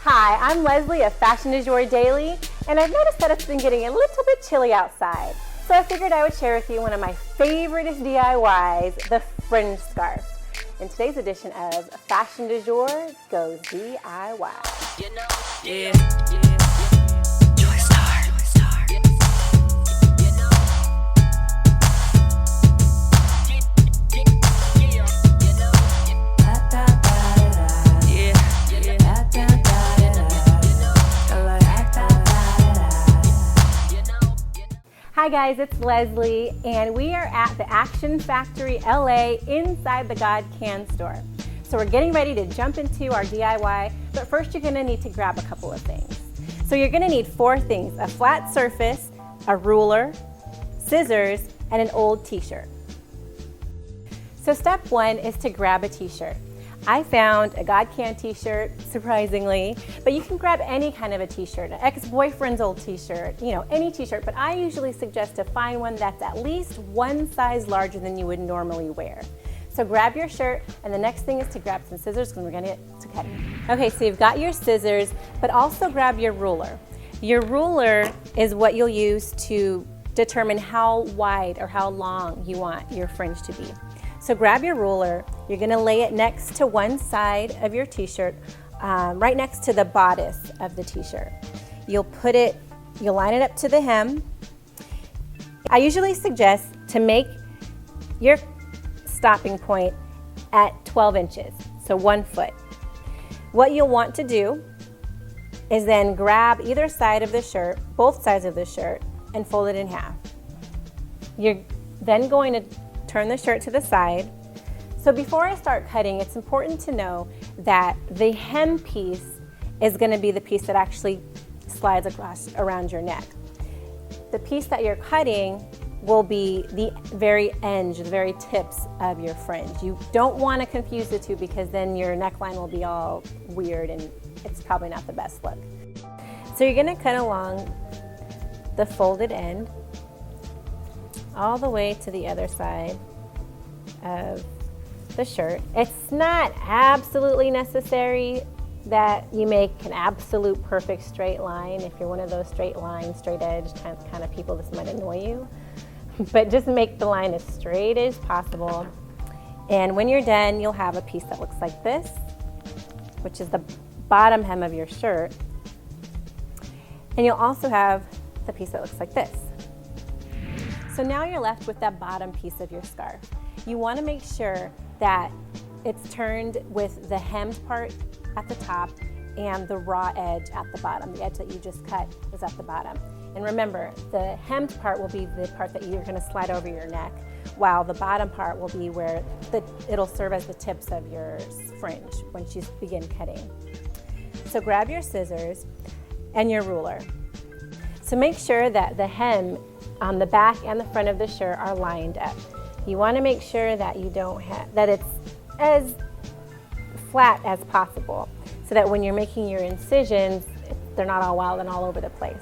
Hi, I'm Leslie of Fashion Du Jour Daily, and I've noticed that it's been getting a little bit chilly outside. So I figured I would share with you one of my favoriteest DIYs, the Fringe scarf. In today's edition of Fashion Du Jour goes DIY. You know, yeah. Hi guys, it's Leslie, and we are at the Action Factory LA inside the God Can store. So we're getting ready to jump into our DIY, but first you're gonna need to grab a couple of things. So you're gonna need 4 things: a flat surface, a ruler, scissors, and an old t-shirt. So step 1 is to grab a t-shirt. I found a God Can t-shirt, surprisingly, but you can grab any kind of a t-shirt, an ex-boyfriend's old t-shirt, any t-shirt, but I usually suggest to find one that's at least one size larger than you would normally wear. So grab your shirt, and the next thing is to grab some scissors because we're gonna get to cutting. Okay, so you've got your scissors, but also grab your ruler. Your ruler is what you'll use to determine how wide or how long you want your fringe to be. So grab your ruler, you're gonna lay it next to one side of your t-shirt, right next to the bodice of the t-shirt. You'll line it up to the hem. I usually suggest to make your stopping point at 12 inches, so 1 foot. What you'll want to do is then grab either side of the shirt, both sides of the shirt, and fold it in half. You're then going to turn the shirt to the side. So before I start cutting, it's important to know that the hem piece is going to be the piece that actually slides across around your neck. The piece that you're cutting will be the very edge, the very tips of your fringe. You don't want to confuse the two because then your neckline will be all weird and it's probably not the best look. So you're going to cut along the folded end all the way to the other side of the shirt. It's not absolutely necessary that you make an absolute perfect straight line. If you're one of those straight line, straight edge kind of people, this might annoy you. But just make the line as straight as possible. And when you're done, you'll have a piece that looks like this, which is the bottom hem of your shirt. And you'll also have the piece that looks like this. So now you're left with that bottom piece of your scarf. You want to make sure that it's turned with the hemmed part at the top and the raw edge at the bottom. The edge that you just cut is at the bottom. And remember, the hemmed part will be the part that you're going to slide over your neck, while the bottom part will be where it'll serve as the tips of your fringe once you begin cutting. So grab your scissors and your ruler. So make sure that the hem on the back and the front of the shirt are lined up. You want to make sure that that it's as flat as possible so that when you're making your incisions, they're not all wild and all over the place.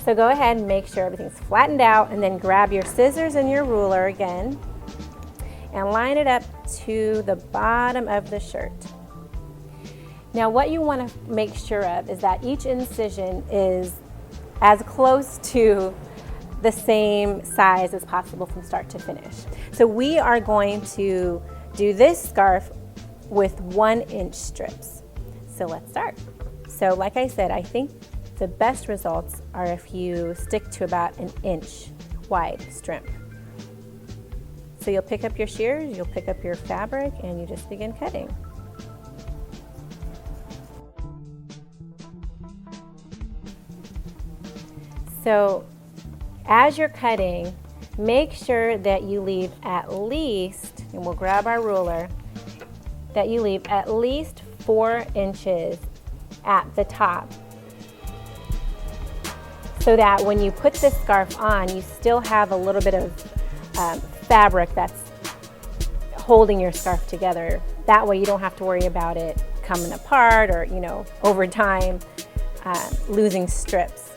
So go ahead and make sure everything's flattened out, and then grab your scissors and your ruler again and line it up to the bottom of the shirt. Now what you want to make sure of is that each incision is as close to the same size as possible from start to finish. So we are going to do this scarf with 1-inch strips. So let's start. So like I said, I think the best results are if you stick to about 1 inch wide strip. So you'll pick up your shears, you'll pick up your fabric, and you just begin cutting. So as you're cutting, make sure that you leave at least, and we'll grab our ruler, that you leave at least 4 inches at the top, so that when you put this scarf on, you still have a little bit of fabric that's holding your scarf together. That way you don't have to worry about it coming apart or, over time, losing strips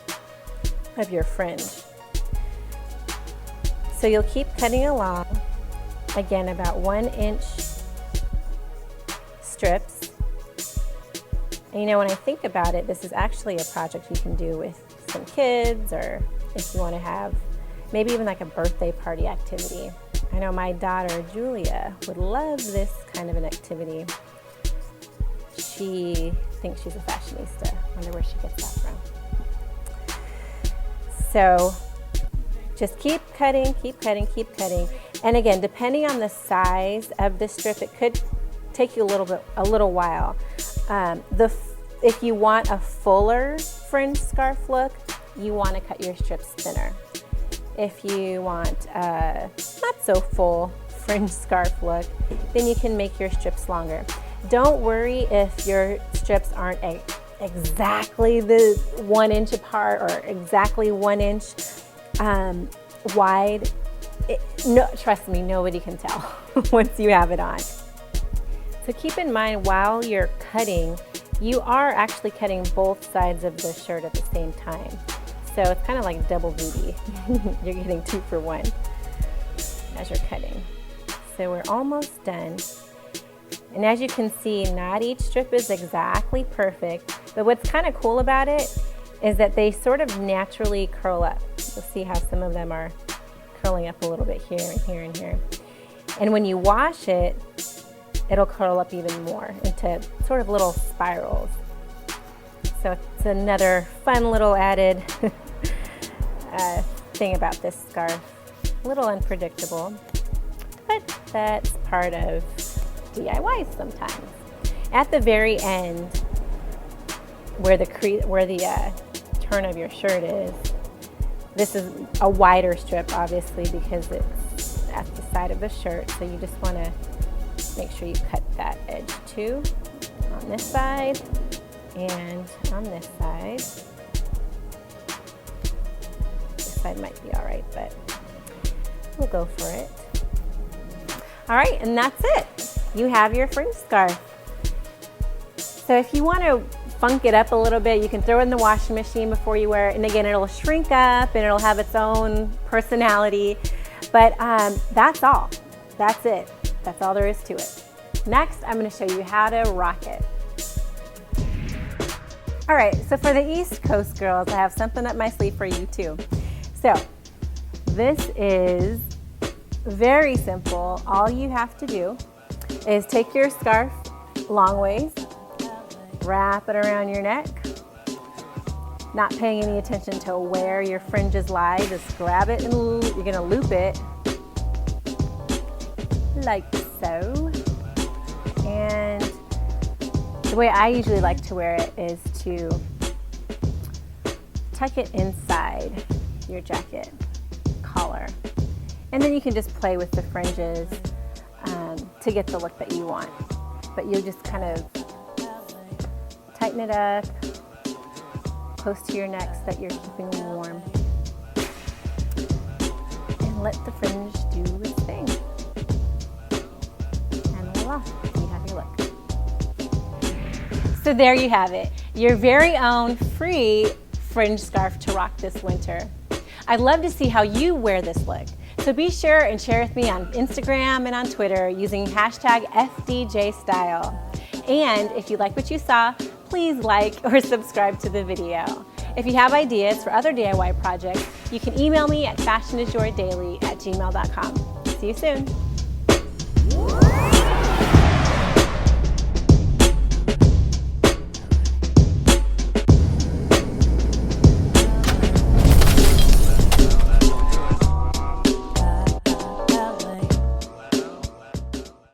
of your fringe. So you'll keep cutting along, again, about 1-inch strips. And when I think about it, this is actually a project you can do with some kids, or if you want to have maybe even like a birthday party activity. I know my daughter, Julia, would love this kind of an activity. She thinks she's a fashionista. I wonder where she gets that from. So just keep cutting, keep cutting, keep cutting. And again, depending on the size of the strip, it could take you a little while. If you want a fuller fringe scarf look, you want to cut your strips thinner. If you want a not so full fringe scarf look, then you can make your strips longer. Don't worry if your strips aren't exactly the 1 inch apart or exactly 1 inch wide. Trust me, nobody can tell once you have it on. So keep in mind, while you're cutting, you are actually cutting both sides of the shirt at the same time. So it's kind of like double duty. You're getting 2 for 1 as you're cutting. So we're almost done. And as you can see, not each strip is exactly perfect, but what's kind of cool about it is that they sort of naturally curl up. You'll see how some of them are curling up a little bit here and here and here. And when you wash it, it'll curl up even more into sort of little spirals. So it's another fun little added thing about this scarf. A little unpredictable, but that's part of DIY sometimes. At the very end, where the turn of your shirt is, this is a wider strip, obviously, because it's at the side of the shirt. So you just want to make sure you cut that edge too, on this side and on this side. This side might be all right, but we'll go for it. All right, and that's it. You have your fringe scarf. So if you want to funk it up a little bit, you can throw it in the washing machine before you wear it. And again, it'll shrink up and it'll have its own personality. But that's all. That's it. That's all there is to it. Next, I'm going to show you how to rock it. All right, so for the East Coast girls, I have something up my sleeve for you too. So this is very simple. All you have to do is take your scarf long ways, wrap it around your neck, not paying any attention to where your fringes lie. Just grab it and you're going to loop it like so. And the way I usually like to wear it is to tuck it inside your jacket collar. And then you can just play with the fringes to get the look that you want. But you'll just kind of tighten it up close to your neck so that you're keeping warm. And let the fringe do its thing. And voila, you have your look. So there you have it, your very own free fringe scarf to rock this winter. I'd love to see how you wear this look. So be sure and share with me on Instagram and on Twitter using hashtag FDJStyle. And if you like what you saw, please like or subscribe to the video. If you have ideas for other DIY projects, you can email me at fashionisyourdaily@gmail.com. See you soon.